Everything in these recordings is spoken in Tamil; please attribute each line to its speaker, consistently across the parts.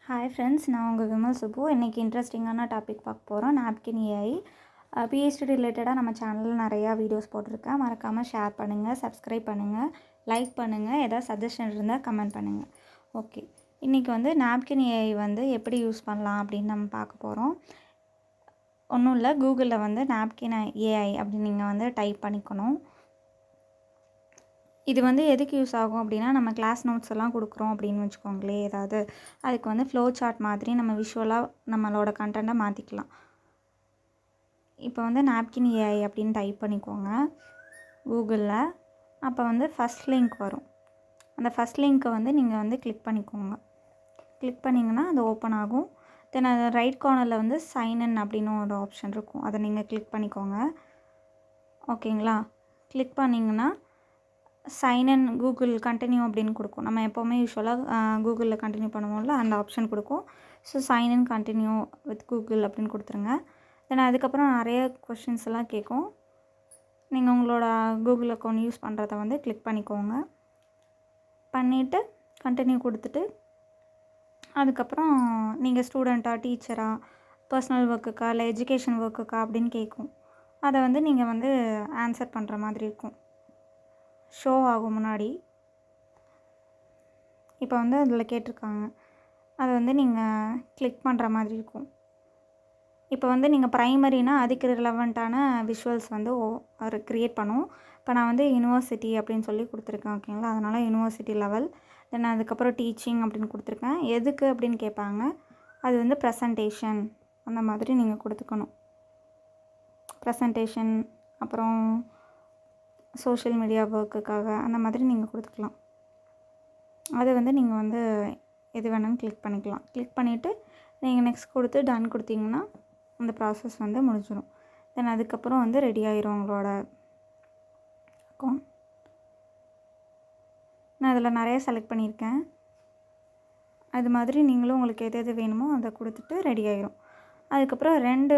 Speaker 1: ஹாய் ஃப்ரெண்ட்ஸ், நான் உங்கள் விமல் சுப்பு. இன்றைக்கி இன்ட்ரெஸ்டிங்கான டாபிக் பார்க்க போகிறோம். Napkin AI. பிஹெச்டி ரிலேட்டடாக நம்ம சேனலில் நிறையா வீடியோஸ் போட்டிருக்கேன். மறக்காமல் ஷேர் பண்ணுங்கள், சப்ஸ்கிரைப் பண்ணுங்கள், லைக் பண்ணுங்கள். ஏதாவது சஜஷன் இருந்தால் கமெண்ட் பண்ணுங்கள். ஓகே, இன்றைக்கி வந்து நாப்கின் ஏஐ வந்து எப்படி யூஸ் பண்ணலாம் அப்படின்னு நம்ம பார்க்க போகிறோம். ஒன்றும் இல்லை, கூகுளில் வந்து நாப்கின் ஏஐ அப்படின்னு நீங்கள் வந்து டைப் பண்ணிக்கணும். இது வந்து எதுக்கு யூஸ் ஆகும் அப்படின்னா, நம்ம கிளாஸ் நோட்ஸ் எல்லாம் கொடுக்குறோம் அப்படின்னு வச்சுக்கோங்களேன். ஏதாவது அதுக்கு வந்து ஃப்ளோ சார்ட் மாதிரி நம்ம விஷுவலாக நம்மளோட கண்டென்ட்டை மாற்றிக்கலாம். இப்போ வந்து நாப்கின் ஏஐ அப்படின்னு டைப் பண்ணிக்கோங்க கூகுளில். அப்போ வந்து ஃபஸ்ட் லிங்க் வரும். அந்த ஃபஸ்ட் லிங்க்கை வந்து நீங்கள் வந்து கிளிக் பண்ணிக்கோங்க. கிளிக் பண்ணிங்கன்னா அது ஓப்பன் ஆகும். தென் அது ரைட் கார்னரில் வந்து சைன்இன் அப்படின்னு ஒரு ஆப்ஷன் இருக்கும். அதை நீங்கள் கிளிக் பண்ணிக்கோங்க. ஓகேங்களா? கிளிக் பண்ணிங்கன்னா சைன்இன் கூகுள் கண்டினியூ அப்படின்னு கொடுக்கும். நம்ம எப்போவுமே யூஸ்வலாக கூகுளில் கண்டினியூ பண்ணுவோம்ல, அந்த ஆப்ஷன் கொடுக்கும். So sign in continue with Google அப்படின்னு கொடுத்துருங்க. தென் அதுக்கப்புறம் நிறைய கொஷின்ஸ் எல்லாம் கேட்கும். நீங்கள் உங்களோட கூகுள் அக்கௌண்ட் யூஸ் பண்ணுறத வந்து கிளிக் பண்ணிக்கோங்க. பண்ணிவிட்டு கண்டினியூ கொடுத்துட்டு அதுக்கப்புறம் நீங்கள் ஸ்டூடெண்ட்டா, டீச்சரா, பர்சனல் ஒர்க்குக்கா, இல்லை எஜுகேஷன் ஒர்க்குக்கா அப்படின்னு கேட்கும். அதை வந்து நீங்கள் வந்து ஆன்சர் பண்ணுற மாதிரி இருக்கும். ஷோ ஆகும் முன்னாடி. இப்போ வந்து அதில் கேட்டிருக்காங்க, அதை வந்து நீங்கள் கிளிக் பண்ணுற மாதிரி இருக்கும். இப்போ வந்து நீங்கள் ப்ரைமரினா அதுக்கு ரிலவெண்ட்டான விஷுவல்ஸ் வந்து ஒரு க்ரியேட் பண்ணும். இப்போ நான் வந்து யூனிவர்சிட்டி அப்படின்னு சொல்லி கொடுத்துருக்கேன். ஓகேங்களா? அதனால் யூனிவர்சிட்டி லெவல். தென் அதுக்கப்புறம் டீச்சிங் அப்படின்னு கொடுத்துருக்கேன். எதுக்கு அப்படின்னு கேட்பாங்க. அது வந்து ப்ரெசன்டேஷன் அந்த மாதிரி நீங்கள் கொடுத்துக்கணும். ப்ரெசன்டேஷன், அப்புறம் சோஷியல் மீடியா ஒர்க்குக்காக அந்த மாதிரி நீங்கள் கொடுத்துக்கலாம். அதை வந்து நீங்கள் வந்து எது வேணாலும் கிளிக் பண்ணிக்கலாம். கிளிக் பண்ணிவிட்டு நீங்கள் நெக்ஸ்ட் கொடுத்து டன் கொடுத்தீங்கன்னா அந்த ப்ராசஸ் வந்து முடிஞ்சிடும். தென் அதுக்கப்புறம் வந்து ரெடி ஆயிரும் உங்களோட அக்கௌண்ட். நான் இதில் நிறைய செலக்ட் பண்ணியிருக்கேன். அது மாதிரி நீங்களும் உங்களுக்கு எது எது வேணுமோ அதை கொடுத்துட்டு ரெடி ஆயிரும். அதுக்கப்புறம் 2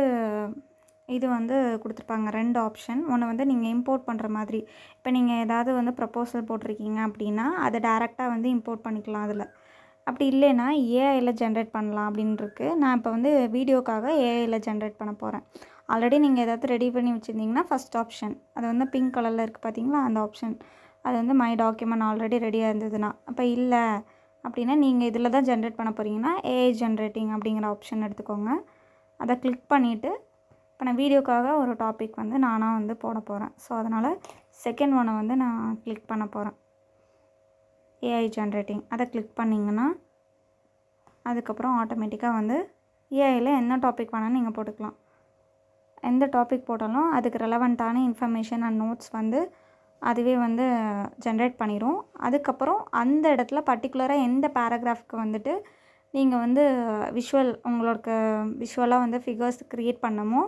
Speaker 1: இது வந்து கொடுத்துருப்பாங்க, 2 ஆப்ஷன். ஒன்று வந்து நீங்கள் இம்போர்ட் பண்ணுற மாதிரி. இப்போ நீங்கள் ஏதாவது வந்து ப்ரப்போசல் போட்டிருக்கீங்க அப்படின்னா அதை டேரெக்டாக வந்து இம்போர்ட் பண்ணிக்கலாம் அதில். அப்படி இல்லைன்னா ஏஐயில் ஜென்ரேட் பண்ணலாம் அப்படின்னு இருக்குது. நான் இப்போ வந்து வீடியோக்காக ஏஐயில் ஜென்ரேட் பண்ண போகிறேன். ஆல்ரெடி நீங்கள் ஏதாவது ரெடி பண்ணி வச்சுருந்தீங்கன்னா ஃபஸ்ட் ஆப்ஷன், அது வந்து பிங்க் கலரில் இருக்குது பார்த்தீங்களா, அந்த ஆப்ஷன். அது வந்து மை டாக்குமெண்ட் ஆல்ரெடி ரெடியாக இருந்ததுன்னா. அப்போ இல்லை அப்படின்னா நீங்கள் இதில் தான் ஜென்ரேட் பண்ண போகிறீங்கன்னா ஏஐ ஜென்ரேட்டிங் அப்படிங்கிற ஆப்ஷன் எடுத்துக்கோங்க. அதை கிளிக் பண்ணிவிட்டு இப்போ நான் வீடியோக்காக ஒரு டாபிக் வந்து நானாக வந்து போட போகிறேன். ஸோ அதனால் செகண்ட் ஒன்னை வந்து நான் கிளிக் பண்ண போகிறேன், ஏஐ ஜென்ரேட்டிங். அதை கிளிக் பண்ணிங்கன்னா அதுக்கப்புறம் ஆட்டோமேட்டிக்காக வந்து ஏஐயில் என்ன டாபிக் வேணாலும் நீங்கள் போட்டுக்கலாம். எந்த டாபிக் போட்டாலும் அதுக்கு ரெலவெண்ட்டான இன்ஃபர்மேஷன் அண்ட் நோட்ஸ் வந்து அதுவே வந்து ஜென்ரேட் பண்ணிடும். அதுக்கப்புறம் அந்த இடத்துல பர்டிகுலராக எந்த பேராகிராஃப்க்கு வந்துட்டு நீங்கள் வந்து உங்களுக்கு விஷுவலாக வந்து ஃபிகர்ஸ் க்ரியேட் பண்ணமோ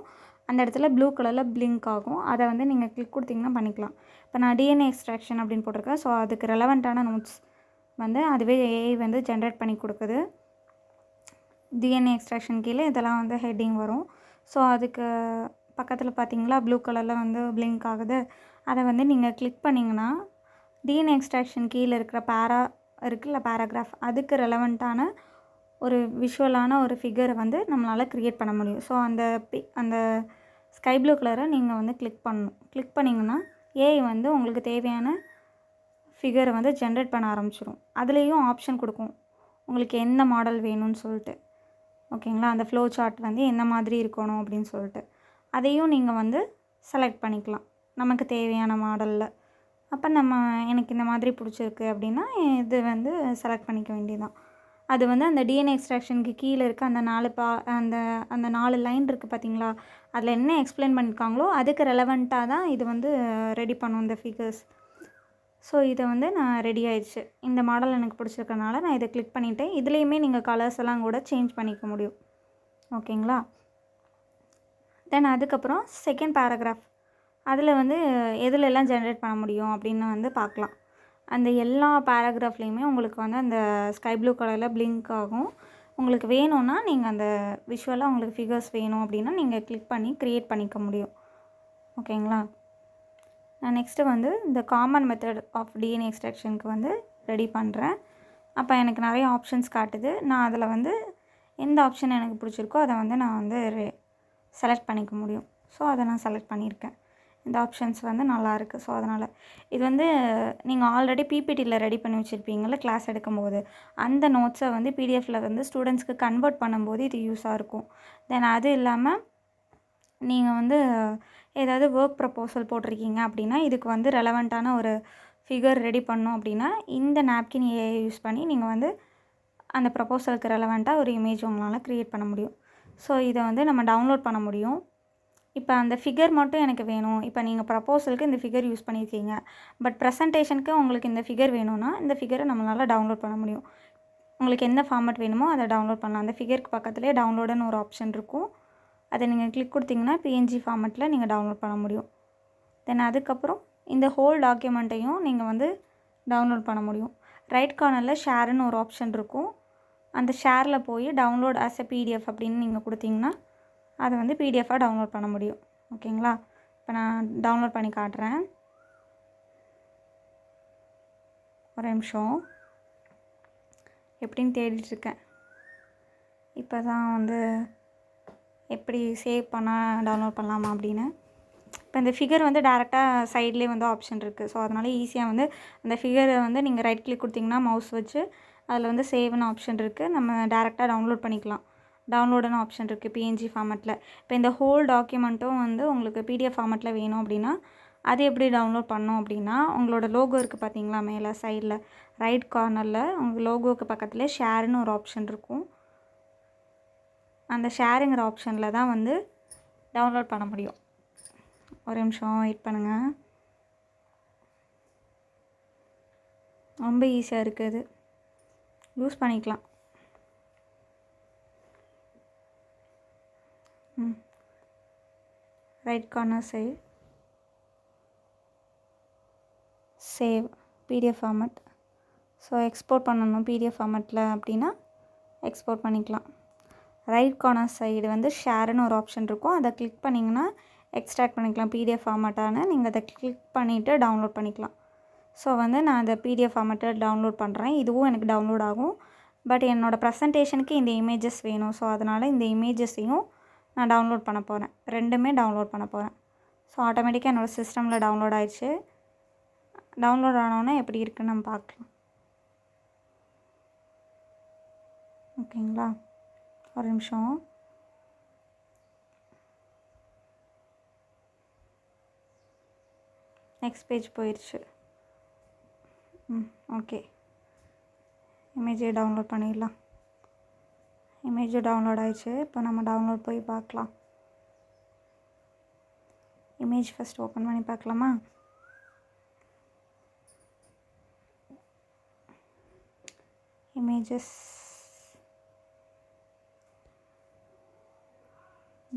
Speaker 1: அந்த இடத்துல ப்ளூ கலரில் பிளிங்க் ஆகும். அதை வந்து நீங்கள் கிளிக் கொடுத்தீங்கன்னா பண்ணிக்கலாம். இப்போ நான் டிஎன்ஏ எக்ஸ்ட்ராக்ஷன் அப்படின்னு போட்டிருக்கேன். ஸோ அதுக்கு ரெலவெண்ட்டான நோட்ஸ் வந்து அதுவே ஏஐ வந்து ஜென்ரேட் பண்ணி கொடுக்குது. டிஎன்ஏ எக்ஸ்ட்ராக்ஷன் கீழே இதெல்லாம் வந்து ஹெட்டிங் வரும். ஸோ அதுக்கு பக்கத்தில் பார்த்தீங்களா ப்ளூ கலரில் வந்து பிளிங்க் ஆகுது. அதை வந்து நீங்கள் கிளிக் பண்ணிங்கன்னா டிஎன்ஏ எக்ஸ்ட்ராக்ஷன் கீழே இருக்கிற இருக்குல்ல பேராகிராஃப், அதுக்கு ரெலவெண்ட்டான ஒரு விஷுவலான ஒரு ஃபிகரை வந்து நம்மளால் க்ரியேட் பண்ண முடியும். ஸோ அந்த ஸ்கை ப்ளூ கலரை நீங்கள் வந்து கிளிக் பண்ணணும். கிளிக் பண்ணிங்கன்னா ஏஐ வந்து உங்களுக்கு தேவையான ஃபிகரை வந்து ஜென்ரேட் பண்ண ஆரம்பிச்சிடும். அதுலேயும் ஆப்ஷன் கொடுக்கும் உங்களுக்கு என்ன மாடல் வேணும்னு சொல்லிட்டு. ஓகேங்களா? அந்த ஃப்ளோ சார்ட் வந்து என்ன மாதிரி இருக்கணும் அப்படின்னு சொல்லிட்டு அதையும் நீங்கள் வந்து செலக்ட் பண்ணிக்கலாம் நமக்கு தேவையான மாடலில். அப்போ எனக்கு இந்த மாதிரி பிடிச்சிருக்கு அப்படின்னா இது வந்து செலக்ட் பண்ணிக்க வேண்டியதுதான். அது வந்து அந்த டிஎன்ஏ எக்ஸ்ட்ராக்ஷனுக்கு கீழே இருக்க அந்த 4 லைன் இருக்குது பார்த்தீங்களா, அதில் என்ன எக்ஸ்பிளைன் பண்ணியிருக்காங்களோ அதுக்கு ரெலவெண்ட்டாக தான் இது வந்து ரெடி பண்ணும் இந்த ஃபிகர்ஸ். ஸோ இதை வந்து நான் ரெடி ஆயிடுச்சு. இந்த மாடல் எனக்கு பிடிச்சிருக்கனால நான் இதை கிளிக் பண்ணிவிட்டேன். இதுலேயுமே நீங்கள் கலர்ஸ் எல்லாம் கூட சேஞ்ச் பண்ணிக்க முடியும். ஓகேங்களா? தென் அதுக்கப்புறம் செகண்ட் பேராகிராஃப், அதில் வந்து எதுலெல்லாம் ஜென்ரேட் பண்ண முடியும் அப்படின்னு வந்து பார்க்கலாம். அந்த எல்லா பேராகிராஃப்லேயுமே உங்களுக்கு வந்து அந்த ஸ்கை ப்ளூ கலரில் பிளிங்க் ஆகும். உங்களுக்கு வேணும்னா நீங்கள் அந்த விஷுவலாக உங்களுக்கு ஃபிகர்ஸ் வேணும் அப்படின்னா நீங்கள் கிளிக் பண்ணி க்ரியேட் பண்ணிக்க முடியும். ஓகேங்களா? நான் நெக்ஸ்ட்டு வந்து இந்த காமன் மெத்தட் ஆஃப் டிஎன்ஏ எக்ஸ்ட்ராக்ஷனுக்கு வந்து ரெடி பண்ணுறேன். அப்போ எனக்கு நிறைய ஆப்ஷன்ஸ் காட்டுது. நான் அதில் வந்து எந்த ஆப்ஷன் எனக்கு பிடிச்சிருக்கோ அதை வந்து நான் வந்து செலக்ட் பண்ணிக்க முடியும். ஸோ அதை நான் செலக்ட் பண்ணியிருக்கேன். இந்த ஆப்ஷன்ஸ் வந்து நல்லாயிருக்கு. ஸோ அதனால் இது வந்து நீங்கள் ஆல்ரெடி பிபிடியில் ரெடி பண்ணி வச்சுருப்பீங்கள்ல கிளாஸ் எடுக்கும்போது, அந்த நோட்ஸை வந்து பிடிஎஃப்பில் வந்து ஸ்டூடெண்ட்ஸ்க்கு கன்வெர்ட் பண்ணும்போது இது யூஸாக இருக்கும். தென் அது இல்லாமல் நீங்கள் வந்து ஏதாவது ஒர்க் ப்ரப்போசல் போட்டிருக்கீங்க அப்படின்னா, இதுக்கு வந்து ரெலவெண்ட்டான ஒரு ஃபிகர் ரெடி பண்ணோம் அப்படின்னா, இந்த நாப்கின் ஏஐ யூஸ் பண்ணி நீங்கள் வந்து அந்த ப்ரப்போசலுக்கு ரெலவெண்ட்டாக ஒரு இமேஜ் உங்களால் க்ரியேட் பண்ண முடியும். ஸோ இதை வந்து நம்ம டவுன்லோட் பண்ண முடியும். இப்போ அந்த ஃபிகர் மட்டும் எனக்கு வேணும். இப்போ நீங்கள் ப்ரப்போசலுக்கு இந்த ஃபிகர் யூஸ் பண்ணியிருக்கீங்க. பட் ப்ரெசன்டேஷனுக்கு உங்களுக்கு இந்த ஃபிகர் வேணும்னா, இந்த ஃபிகரை நம்மளால் டவுன்லோட் பண்ண முடியும். உங்களுக்கு எந்த ஃபார்மேட் வேணுமோ அதை டவுன்லோட் பண்ணலாம். அந்த ஃபிகருக்கு பக்கத்துலேயே டவுன்லோடுன்னு ஒரு ஆப்ஷன் இருக்கும். அதை நீங்கள் கிளிக் கொடுத்தீங்கன்னா பிஎன்ஜி ஃபார்மேட்டில் நீங்கள் டவுன்லோட் பண்ண முடியும். தென் அதுக்கப்புறம் இந்த ஹோல் டாக்குமெண்ட்டையும் நீங்கள் வந்து டவுன்லோட் பண்ண முடியும். ரைட் கார்னரில் ஷேருன்னு ஒரு ஆப்ஷன் இருக்கும். அந்த ஷேரில் போய் டவுன்லோட் ஆஸ் எ பிடிஎஃப் அப்படின்னு நீங்கள் கொடுத்தீங்கன்னா அதை வந்து பிடிஎஃபாக டவுன்லோட் பண்ண முடியும். ஓகேங்களா? இப்போ நான் டவுன்லோட் பண்ணி காட்டுறேன். ஒரு நிமிஷம், எப்படின்னு தேடிட்டுருக்கேன். இப்போ தான் வந்து எப்படி சேவ் பண்ணால் டவுன்லோட் பண்ணலாமா அப்படின்னு. இப்போ இந்த ஃபிகர் வந்து டேரெக்டாக சைட்லேயே வந்து ஆப்ஷன் இருக்குது. ஸோ அதனால் ஈஸியாக வந்து அந்த ஃபிகரை வந்து நீங்கள் ரைட் கிளிக் கொடுத்தீங்கன்னா மவுஸ் வச்சு அதில் வந்து சேவ்னு ஆப்ஷன் இருக்குது. நம்ம டேரெக்டாக டவுன்லோட் பண்ணிக்கலாம். டவுன்லோடுன்னு ஆப்ஷன் இருக்குது பிஎன்ஜி ஃபார்மேட்டில். இப்போ இந்த ஹோல் டாக்குமெண்ட்டும் வந்து உங்களுக்கு பிடிஎஃப் ஃபார்மேட்டில் வேணும் அப்படின்னா அது எப்படி டவுன்லோட் பண்ணோம் அப்படின்னா, உங்களோட லோகோ இருக்குது பார்த்தீங்களா மேலே சைடில் ரைட் கார்னரில் உங்கள் லோகோவுக்கு பக்கத்தில் ஷேருன்னு ஒரு ஆப்ஷன் இருக்கும். அந்த ஷேருங்கிற ஆப்ஷனில் தான் வந்து டவுன்லோட் பண்ண முடியும். ஒரு நிமிஷம் வெயிட் பண்ணுங்கள். ரொம்ப ஈஸியாக இருக்குது, யூஸ் பண்ணிக்கலாம். Right corner side save PDF format. So export பண்ணணும் பிடிஎஃப் ஃபார்மேட்டில் அப்படின்னா எக்ஸ்போர்ட் பண்ணிக்கலாம். ரைட் கார்னர் சைடு வந்து ஷேருன்னு ஒரு ஆப்ஷன் இருக்கும். அதை கிளிக் பண்ணிங்கன்னா எக்ஸ்ட்ராக்ட் பண்ணிக்கலாம் பிடிஎஃப் ஃபார்மேட்டானு. நீங்கள் அதை கிளிக் பண்ணிவிட்டு டவுன்லோட் பண்ணிக்கலாம். ஸோ வந்து நான் அந்த பிடிஎஃப் ஃபார்மேட்டை டவுன்லோட் பண்ணுறேன். இதுவும் எனக்கு டவுன்லோட் ஆகும். பட் என்னோடய ப்ரெசன்டேஷனுக்கு இந்த இமேஜஸ் வேணும். ஸோ அதனால் இந்த இமேஜஸையும் நான் டவுன்லோட் பண்ண போகிறேன். ரெண்டுமே டவுன்லோட் பண்ண போகிறேன். ஸோ ஆட்டோமேட்டிக்காக என்னோடய சிஸ்டமில் டவுன்லோட் ஆயிடுச்சு. டவுன்லோட் ஆனோன்னே எப்படி இருக்குன்னு நம்ம பார்க்கலாம். ஓகேங்களா? ஒரு நிமிஷம். நெக்ஸ்ட் பேஜ் போயிடுச்சு. ஓகே, இமேஜை டவுன்லோட் பண்ணிடலாம். இமேஜும் டவுன்லோட் ஆயிடுச்சு. இப்போ நம்ம டவுன்லோட் போய் பார்க்கலாம். இமேஜ் ஃபஸ்ட் ஓப்பன் பண்ணி பார்க்கலாமா? இமேஜஸ்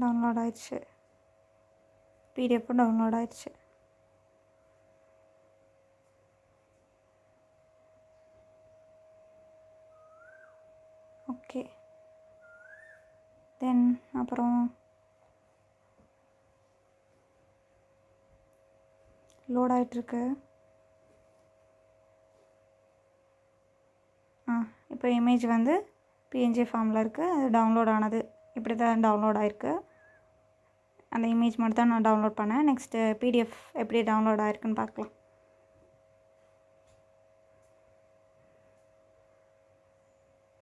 Speaker 1: டவுன்லோட் ஆயிடுச்சு. பிடிஎஃப்பும் டவுன்லோட் ஆயிடுச்சு. ஓகே, தென் அப்புறம் லோட் ஆகிட்டுருக்கு. இப்போ இமேஜ் வந்து பிஎன்ஜி ஃபார்மில் இருக்குது. அது டவுன்லோட் ஆனது இப்படி தான் டவுன்லோட் ஆகிருக்கு. அந்த இமேஜ் மட்டும் தான் நான் டவுன்லோட் பண்ணேன். நெக்ஸ்ட்டு பிடிஎஃப் எப்படி டவுன்லோட் ஆகிருக்குன்னு பார்க்கலாம்.